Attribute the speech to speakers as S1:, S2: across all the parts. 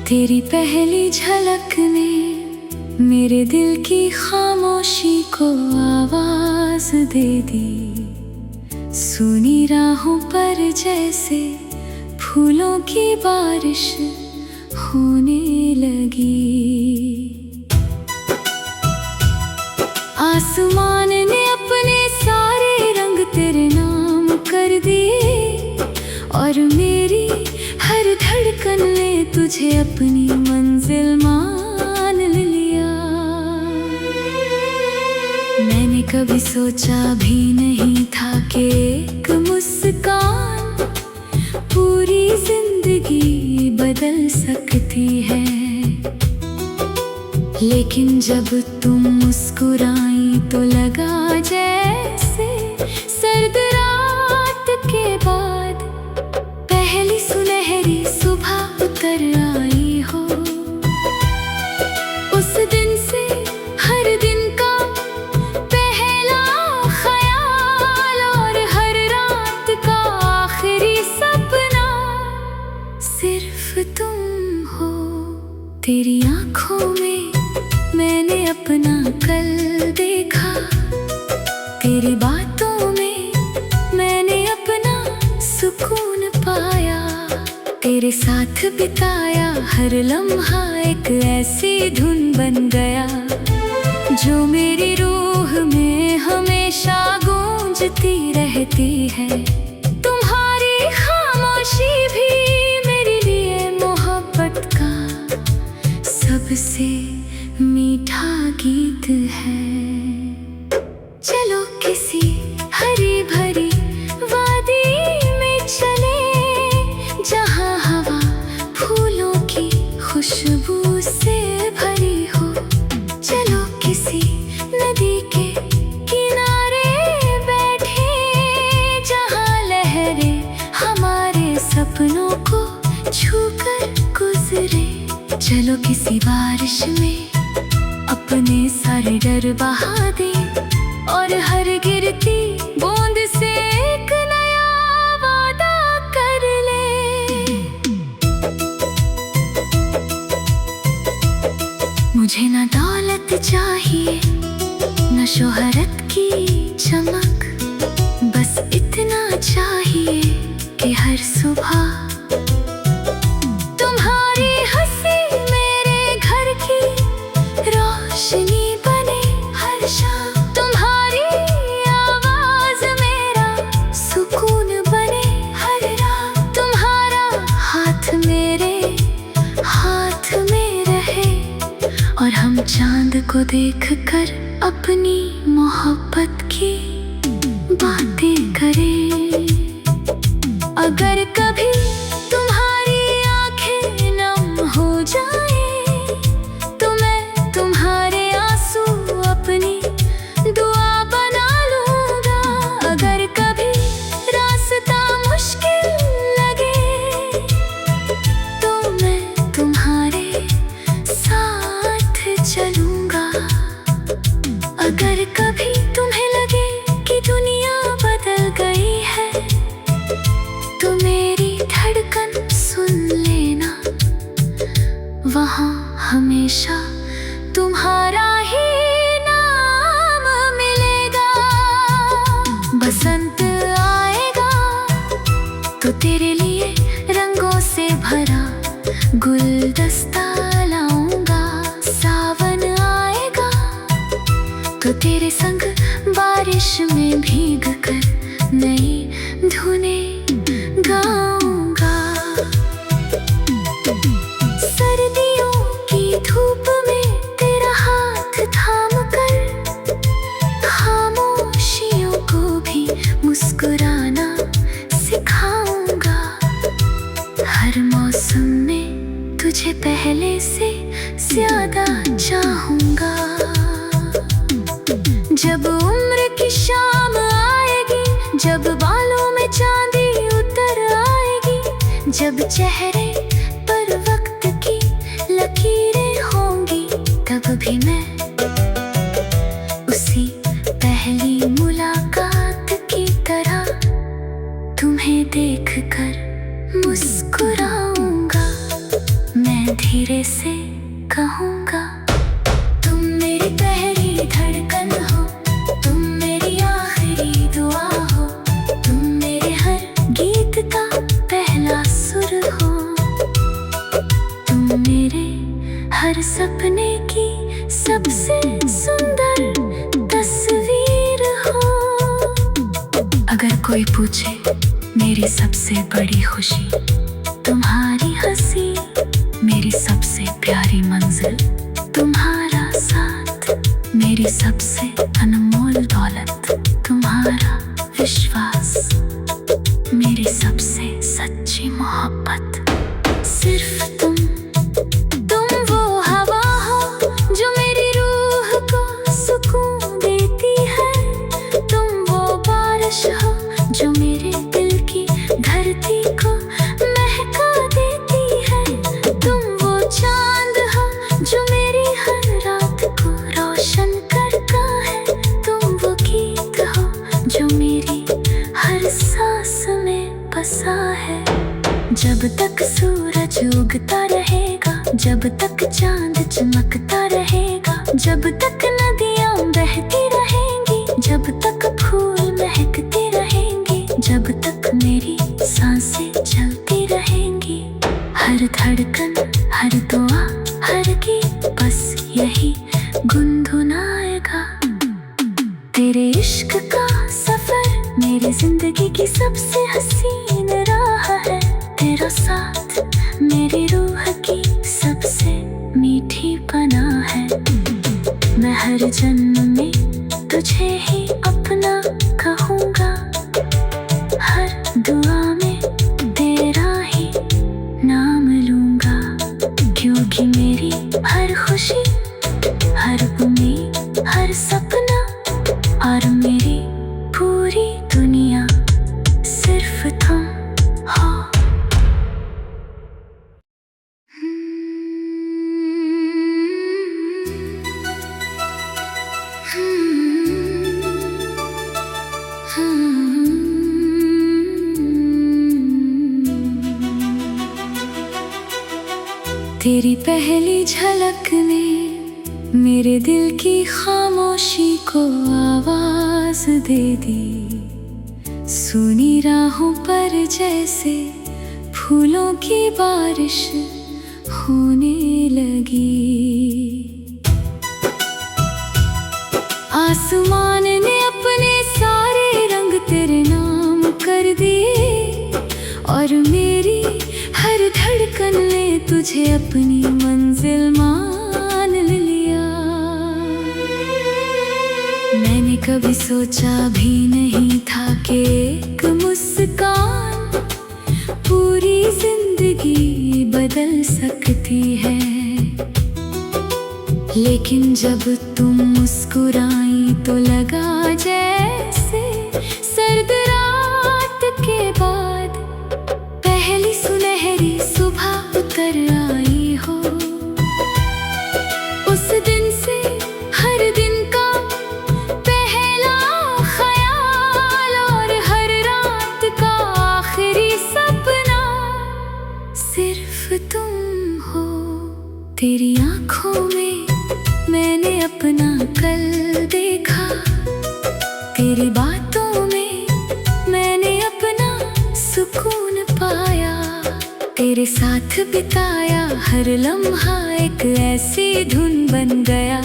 S1: तेरी पहली झलक ने मेरे दिल की खामोशी को आवाज दे दी। सुनी राहों पर जैसे फूलों की बारिश होने लगी। आसमान ने अपने सारे रंग तेरे नाम कर दिए और मेरी हर धड़कन ने तुझे अपनी मंजिल मान लिया। मैंने कभी सोचा भी नहीं था कि एक मुस्कान पूरी जिंदगी बदल सकती है। लेकिन जब तुम मुस्कुराई तो लगा जैसे सर्द रात के बाद पहली सुनहरी सुबह उतर आई हो। उस दिन से हर दिन का पहला ख्याल और हर रात का आखिरी सपना सिर्फ तुम हो। तेरी आंखों में मैंने अपना कल देखा, तेरी बातों में मैंने अपना सुकून पाया। तेरे साथ बिताया हर लम्हा एक ऐसी धुन बन गया जो मेरी रूह में हमेशा गूंजती रहती है। तुम्हारी खामोशी भी मेरे लिए मोहब्बत का सबसे मीठा गीत है। चलो किसी हरी भरी वादी में चले जहाँ हवा फूलों की खुशबू से भरी हो। चलो किसी नदी के किनारे बैठे जहाँ लहरें हमारे सपनों को छूकर गुजरे। चलो किसी बारिश में अपने सारे डर बहा दे और हर गिरती बूंद से एक नया वादा कर ले। मुझे ना दौलत चाहिए न शोहरत की चमक, बस इतना चाहिए कि हर सुबह तुम्हारी हंसी मेरे घर की रोशनी बने। हर शाम तुम्हारी आवाज मेरा सुकून बने। हर रात तुम्हारा हाथ मेरे हाथ में रहे और हम चांद को देखकर अपनी मोहब्बत की बातें करें। अगर कभी तुम्हारी आंखें नम हो जाए तो मैं तुम्हारे आंसू अपनी दुआ बना लूंगा। अगर कभी रास्ता मुश्किल लगे तो मैं तुम्हारे साथ चलूंगा। अगर कभी तुम्हें लगे कि दुनिया बदल गई है तो मेरी धड़कन सुन लेना, वहाँ हमेशा तुम्हारा ही नाम मिलेगा। बसंत आएगा तो तेरे लिए रंगों से भरा गुलदस्ता लाऊंगा। सावन आएगा तो तेरे संग बारिश में भीग कर नई धुनें गाऊंगा। सर्दियों की धूप में तेरा हाथ थाम कर खामोशियों को भी मुस्कुराना सिखाऊंगा। हर मौसम में तुझे पहले से ज्यादा चाहूंगा। जब उम्र की शाम आएगी, जब बालों में चांदी उतर आएगी, जब चेहरे पर वक्त की लकीरें होंगी, तब भी मैं उसी पहली मुलाकात की तरह तुम्हें देखकर मुस्कुराऊंगा। मैं धीरे से कहूँगा। तुम मेरी पहली धड़कन हो, तुम मेरी आखिरी दुआ हो, तुम मेरे हर गीत का पहला सुर हो, तुम मेरे हर सपने की सबसे सुंदर तस्वीर हो। अगर कोई पूछे मेरी सबसे बड़ी खुशी, तुम्हारी हंसी मेरी सबसे प्यारी मंजिल, तुम्हारा साथ मेरी सबसे अनमोल दौलत, तुम्हारा विश्वास मेरी सबसे सच्ची मोहब्बत। सिर्फ तुम वो हवा हो जो मेरी रूह को सुकून देती है, तुम वो बारिश हो जो मेरे दिल की धरती को महका देती है, तुम वो चांद हो जो मेरी हर रात को रोशन करता है, तुम वो गीत हो जो मेरी हर सांस में बसा है। जब तक सूरज उगता रहेगा, जब तक चांद चमकता रहेगा, जब तक नदियाँ बहती रहेंगी, जब तक फूल महकते रहेंगे, जब तक मेरी सांसें चलती रहेंगी, हर धड़कन, हर दुआ, हर गीत बस यही गुनगुनाएगा। तेरे इश्क का सफर मेरी जिंदगी की सबसे हसीन राह है, तेरा साथ मेरी रूह की सबसे मीठी पनाह है। मैं हर जन्म में तुझे ही अपना कहूँगा, हर दुआ में तेरा ही नाम लूँगा, क्योंकि मेरी हर खुशी, हर उम्मीद, हर सपना और मेरी पूरी दुनिया सिर्फ तुम हो। तेरी पहली झलक ने मेरे दिल की खामोशी को आवाज दे दी, सुनी राहों पर जैसे फूलों की बारिश होने लगी। आसमान ने अपने सारे रंग तेरे नाम कर दिए, और मेरी हर धड़कन ने तुझे अपनी मंजिल मान लिया। मैंने कभी सोचा भी नहीं था कि एक मुस्कान पूरी जिंदगी बदल सकती है, लेकिन जब तुम मुस्कुराई तो लगा जैसे सर्द रात के बाद पहली सुनहरी सुबह उतर आई हो। उस दिन से हर दिन का पहला ख्याल और हर रात का आखिरी सपना सिर्फ तुम हो। तेरी आँखों में मैंने अपना कल देखा, तेरी बातों में मैंने अपना सुकून पाया, तेरे साथ बिताया हर लम्हा एक ऐसी धुन बन गया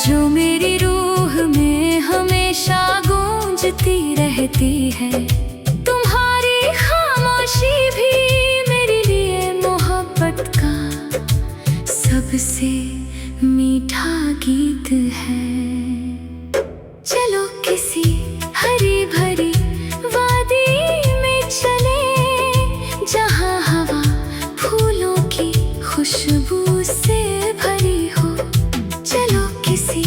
S1: जो मेरी रूह में हमेशा गूंजती रहती है। तुम्हारी खामोशी भी मेरे लिए मोहब्बत का सबसे मीठा गीत है। चलो किसी हरी भरी वादी में चले, जहाँ हवा फूलों की खुशबू से भरी हो। चलो किसी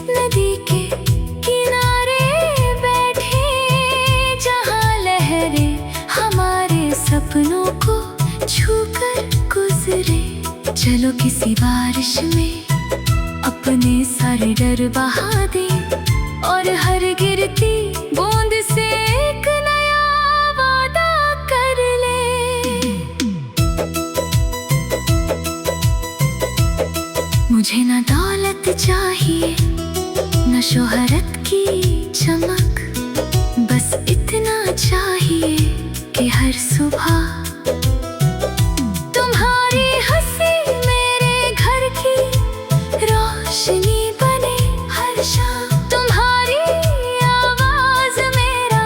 S1: नदी के किनारे बैठे, जहाँ लहरें हमारे सपनों को छूकर गुजरे। चलो किसी बारिश में अपने सारे डर बहा दे, और हर गिरती बूंद से एक नया वादा कर ले। मुझे न दौलत चाहिए न शोहरत की चमक, बस इतना चाहिए कि हर सुबह तुम्हारी हंसी मेरे घर की रोशनी बने, हर शाम तुम्हारी आवाज मेरा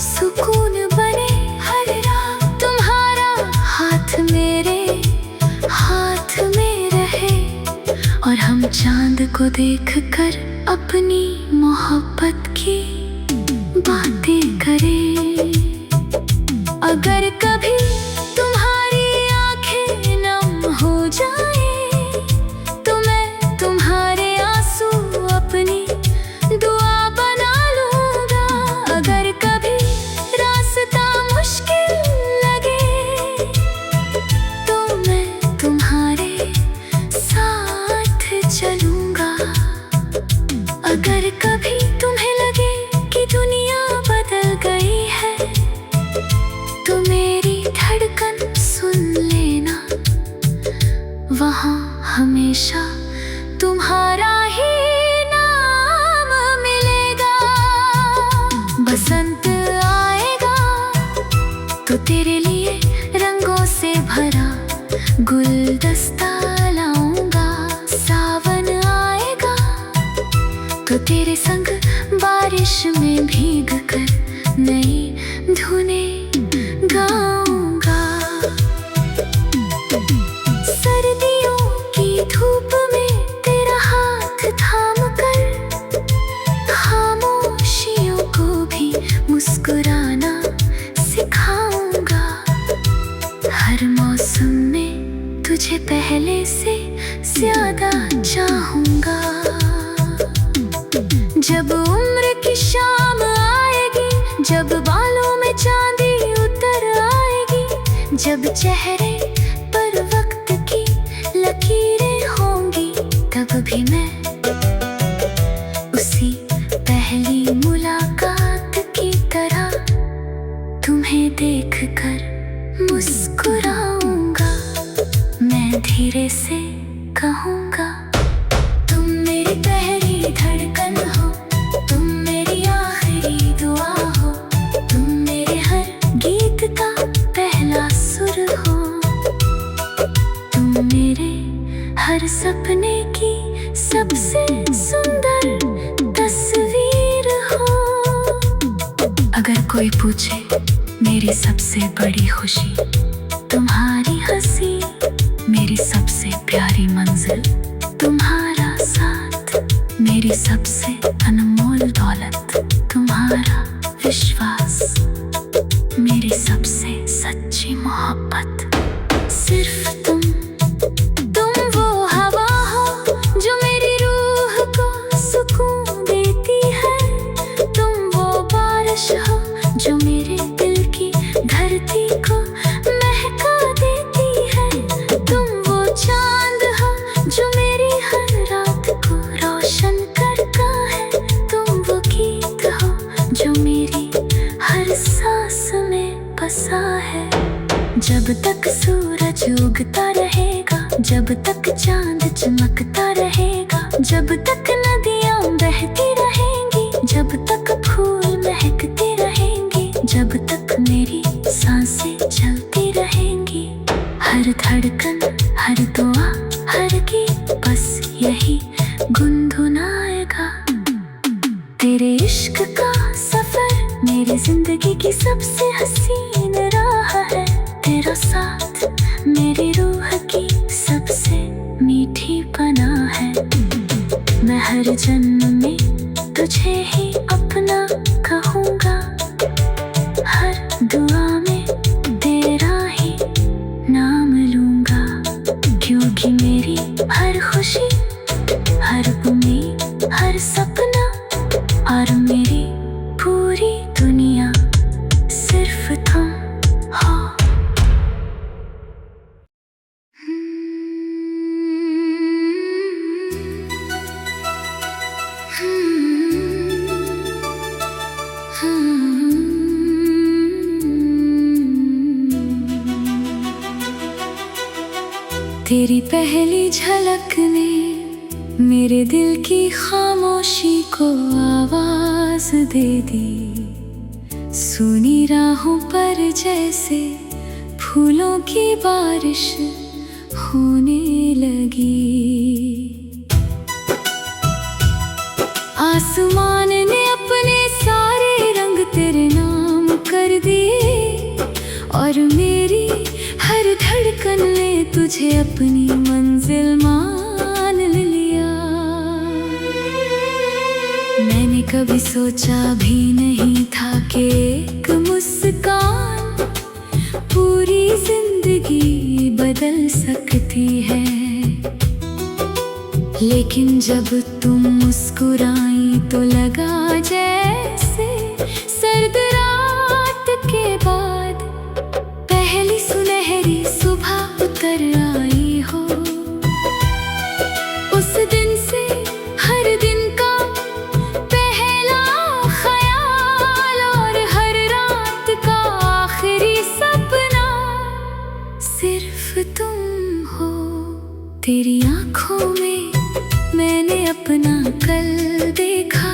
S1: सुकून बने, हर रात तुम्हारा हाथ मेरे हाथ में रहे और हम चांद को देखकर अपनी मोहब्बत की बातें करें। अगर कभी तुम्हारी आंखें नम हो जाए तो मैं तुम्हारे आंसू अपनी दुआ बना लूंगा। अगर कभी रास्ता मुश्किल लगे तो मैं तुम्हारे साथ चलूंगा। अगर कभी तुम्हें लगे कि दुनिया बदल गई है तो मेरी धड़कन सुन लेना, वहाँ हमेशा तुम्हारा ही नाम मिलेगा। बसंत आएगा तो तेरे लिए रंगों से भरा गुलदस्ता लाऊंगा। सावन आएगा तो तेरे संग बारिश में भीग कर नई धुनें गाऊंगा। सर्दियों की धूप में तेरा हाथ थाम कर खामोशियों को भी मुस्कुराना सिखाऊंगा। हर मौसम में तुझे पहले से ज्यादा चाहूंगा। जब उम्र की शाम आएगी, जब बालों में चांदी उतर आएगी, जब चेहरे पर वक्त की लकीरें होंगी, तब भी मैं उसी पहली मुलाकात की तरह तुम्हें देखकर मुस्कुराऊंगा। मैं धीरे से कहूँगा, तुम मेरी पहली धड़कन हो, तुम मेरी आखिरी दुआ हो, तुम मेरे हर गीत का पहला सुर हो, तुम मेरे हर सपने की सबसे सुंदर तस्वीर हो। अगर कोई पूछे मेरी सबसे बड़ी खुशी, तुम्हारी हंसी, मेरी सबसे प्यारी मंजिल तुम्हारा साथ, मेरी सबसे अनमोल दौलत तुम्हारा विश्वास, मेरी सबसे सच्ची मोहब्बत सिर्फ तुम वो हवा हो जो मेरी रूह को सुकून देती है, तुम वो बारिश हो जो मेरे दिल की धरती को महका देती है, तुम वो चांद हो जो मेरी हर रात को रोशन करता है, तुम वो गीत हो जो मेरी हर सांस में बसा है। जब तक सूरज उगता रहेगा, जब तक चांद चमकता रहेगा, जब तक नदियाँ बहती रहेंगी, जब तक फूल महकते रहेंगे, जब तक मेरी सांसें चलती रहेंगी, हर धड़कन, हर दुआ, हर गीत बस यही गुनगुनाएगा। तेरे इश्क का सफर मेरी जिंदगी की सबसे हसीन राह है, तेरा साथ मेरी रूह की सबसे मीठी पनाह है। मैं हर जन्म में तुझे ही अपना कहूँगा, हर दुआ में तेरा ही नाम लूँगा, क्योंकि मेरी हर खुशी, हर उम्मीद, हर सपना और मेरी पूरी दुनिया सिर्फ तुम हो। तेरी पहली झलक ने मेरे दिल की खामोशी को आवाज दे दी। सुनी राहों पर जैसे फूलों की बारिश होने लगी। आसमान ने अपने सारे रंग तेरे नाम कर दिए और मेरी हर धड़कन ने तुझे अपनी मंजिल मान लिया। मैंने कभी सोचा भी नहीं था कि एक मुस्कान पूरी जिंदगी बदल सकती है। लेकिन जब तुम मुस्कुराई तो लगा जैसे सर्द रात के बाद पहली सुनहरी सुबह उतर आई हो। उस दिन से हर दिन का पहला ख्याल और हर रात का आखिरी सपना सिर्फ तुम हो। तेरी आंखों में मैंने अपना कल देखा,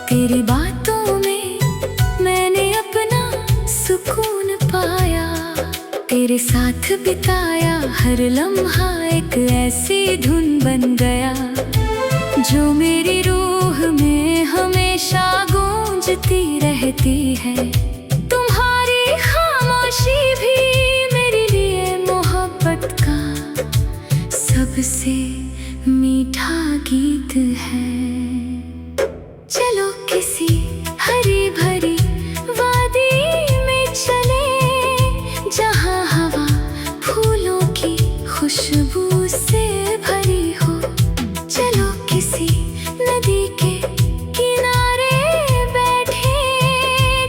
S1: तेरी बातों में मैंने अपना सुकून पाया। तेरे साथ बिताया हर लम्हा एक ऐसी धुन बन गया जो मेरी रूह में हमेशा गूंजती रहती है। तुम्हारी खामोशी भी मेरे लिए मोहब्बत का सबसे मीठा गीत है। चलो किसी हरी भरी वादी में चले जहाँ हवा फूलों की खुशबू से भरी हो। चलो किसी नदी के किनारे बैठे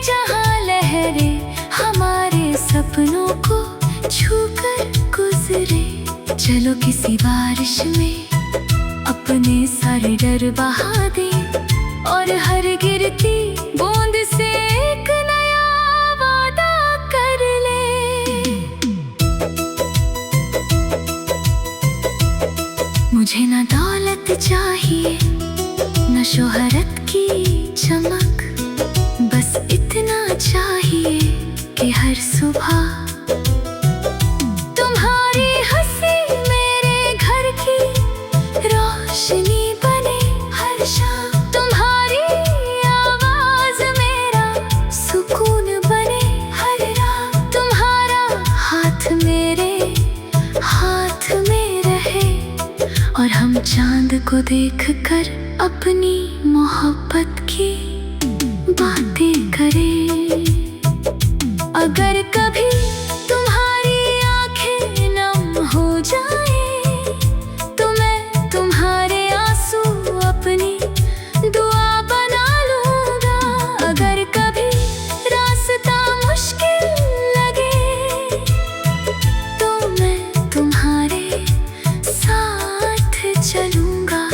S1: जहाँ लहरें हमारे सपनों को छूकर गुजरे। चलो किसी बारिश में अपने सारे डर बहा दे और हर गिरती बूंद से एक नया वादा कर ले। मुझे ना दौलत चाहिए न शोहरत की चमक, बस इतना चाहिए कि हर सुबह तुम्हारी हंसी मेरे घर की रोशनी बने। हर शाम तुम्हारी आवाज मेरा सुकून बने। हर रात तुम्हारा हाथ मेरे हाथ में रहे और हम चांद को देखकर अपनी मोहब्बत की बातें करें। अगर कभी तुम्हारी आंखें नम हो जाए तो मैं तुम्हारे आंसू अपनी दुआ बना लूंगा। अगर कभी रास्ता मुश्किल लगे तो मैं तुम्हारे साथ चलूंगा।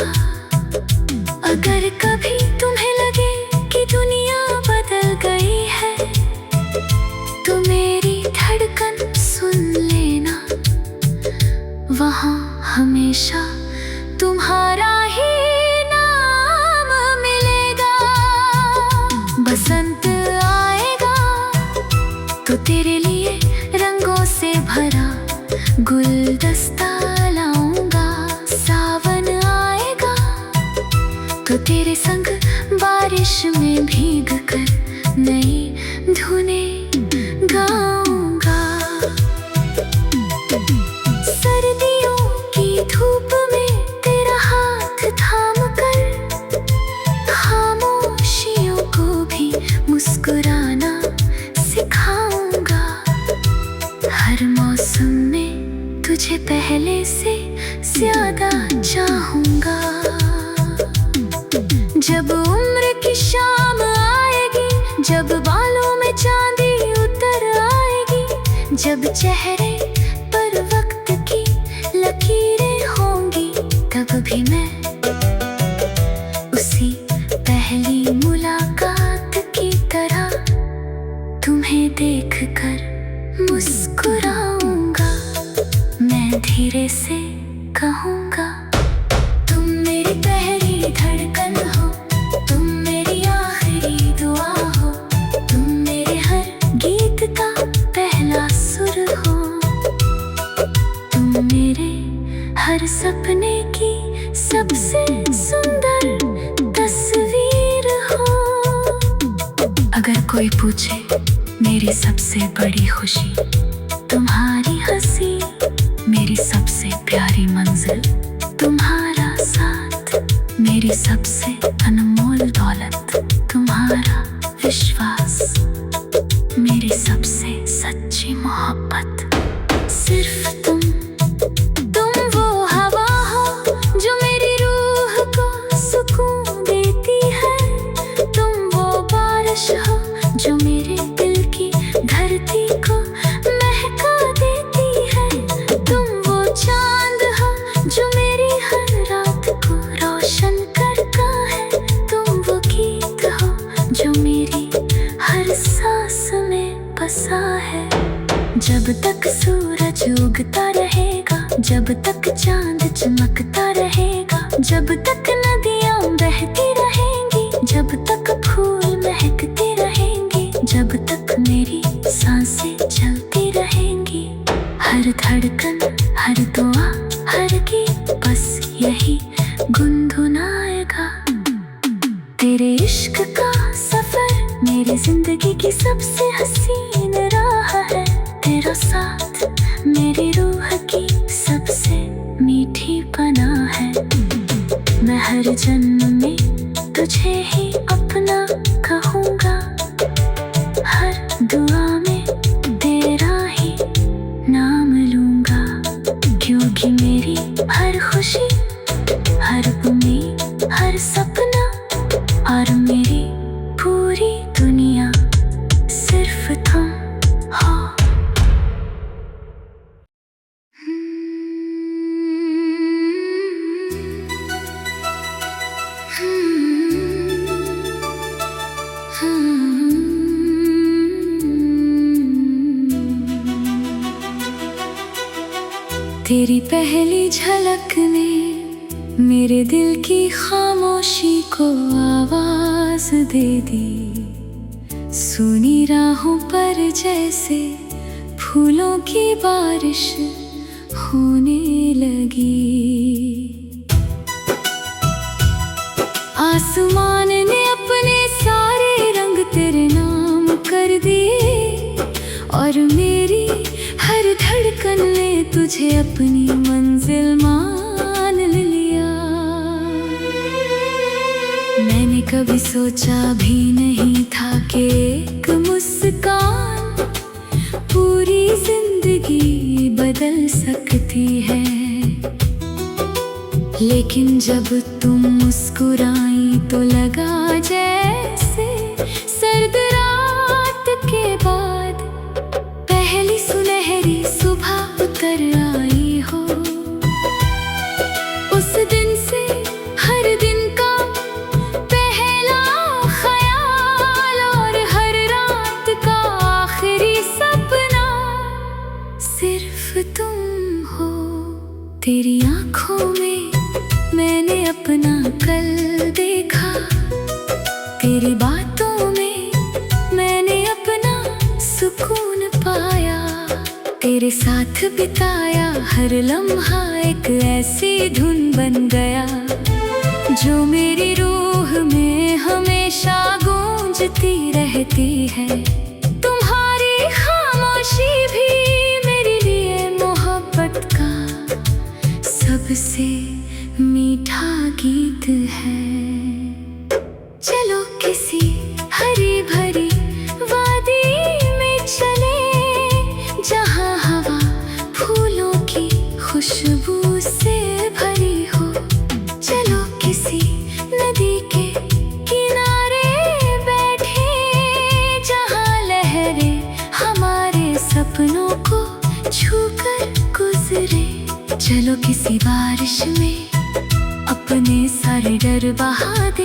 S1: अगर कभी तुम्हें लगे कि दुनिया बदल गई है तो मेरी धड़कन सुन लेना, वहाँ हमेशा तुम्हारा ही नाम मिलेगा। बसंत आएगा तो तेरे लिए रंगों से भरा गुलदस्ता लाऊंगा। सावन आएगा तो तेरे संग बारिश में भीग कर नई धुनें गाऊंगा। सर्दियों की धूप में तेरा हाथ थाम कर खामोशियों को भी मुस्कुराना सिखाऊंगा। हर मौसम में तुझे पहले से ज्यादा चाहूंगा। जब उम्र की शाम आएगी, जब बालों में चांदी उतर आएगी, जब चेहरे पर वक्त की लकीरें होंगी, तब भी मैं उसी पहली मुलाकात की तरह तुम्हें देखकर मुस्कुराऊंगा। मैं धीरे से कहूँगा तुम मेरे हर सपने की सबसे सुंदर तस्वीर हो। अगर कोई पूछे मेरी सबसे बड़ी खुशी तुम्हारी हंसी, मेरी सबसे प्यारी मंजिल तुम्हारा साथ, मेरी सबसे अनमोल दौलत तुम्हारा विश्वास, मेरी सबसे सच्ची मोहब्बत सिर्फ तुम वो हवा हो जो मेरी रूह को सुकून देती है, तुम वो बारिश हो जो मेरे दिल की धरती को महका देती है, तुम वो चांद हो जो मेरी हर रात को रोशन करता है, तुम वो गीत हो जो मेरी हर सांस में बसा है। जब तक सूरज उगता रहेगा, जब तक चांद चमकता रहेगा, जब तक नदियाँ बहती रहेंगी, जब तक फूल महकते रहेंगे, जब तक मेरी सांसें चलती रहेंगी, हर धड़कन, हर दुआ, हर गीत बस यही गुनगुनाएगा। तेरे इश्क का सफर मेरी जिंदगी की सबसे हसीन राह है, तेरा साथ मेरी रूह की सबसे मीठी पनाह है। मैं हर जन्म में तुझे ही अपना कहूँगा, हर दुआ में तेरा ही नाम लूँगा, क्योंकि मेरी हर खुशी, हर उम्मीद, हर सपना और मेरी पूरी दुनिया सिर्फ तुम हो। तेरी पहली झलक ने मेरे दिल की खामोशी को आवाज दे दी, सुनी राहों पर जैसे फूलों की बारिश होने लगी। आसमान ने अपने सारे रंग तेरे नाम कर दिए और मेरी हर धड़कन ने तुझे अपनी मंजिल मान लिया। मैंने कभी सोचा भी नहीं था कि एक मुस्कान पूरी जिंदगी बदल सकती है, लेकिन जब तुम मुस्कुराई तो लगा जैसे सर्द रात के बाद पहली सुनहरी सुबह उतर आई हो। उस दिन से हर दिन का पहला ख्याल और हर रात का आखिरी सपना सिर्फ तुम हो। तेरी आँखों में मैंने अपना कल देखा, तेरी बातों में मैंने अपना सुकून पाया, तेरे साथ बिताया हर लम्हा एक ऐसी धुन बन गया जो मेरी रूह में हमेशा गूंजती रहती है। तुम्हारी खामोशी भी मेरे लिए मोहब्बत का सबसे मीठा गीत है। चलो किसी हरी भरी वादी में चले, जहाँ हवा फूलों की खुशबू से भरी हो। चलो किसी नदी के किनारे बैठे, जहाँ लहरें हमारे सपनों को छूकर गुजरे। चलो किसी बारिश में अपने सारे डर बहा दे,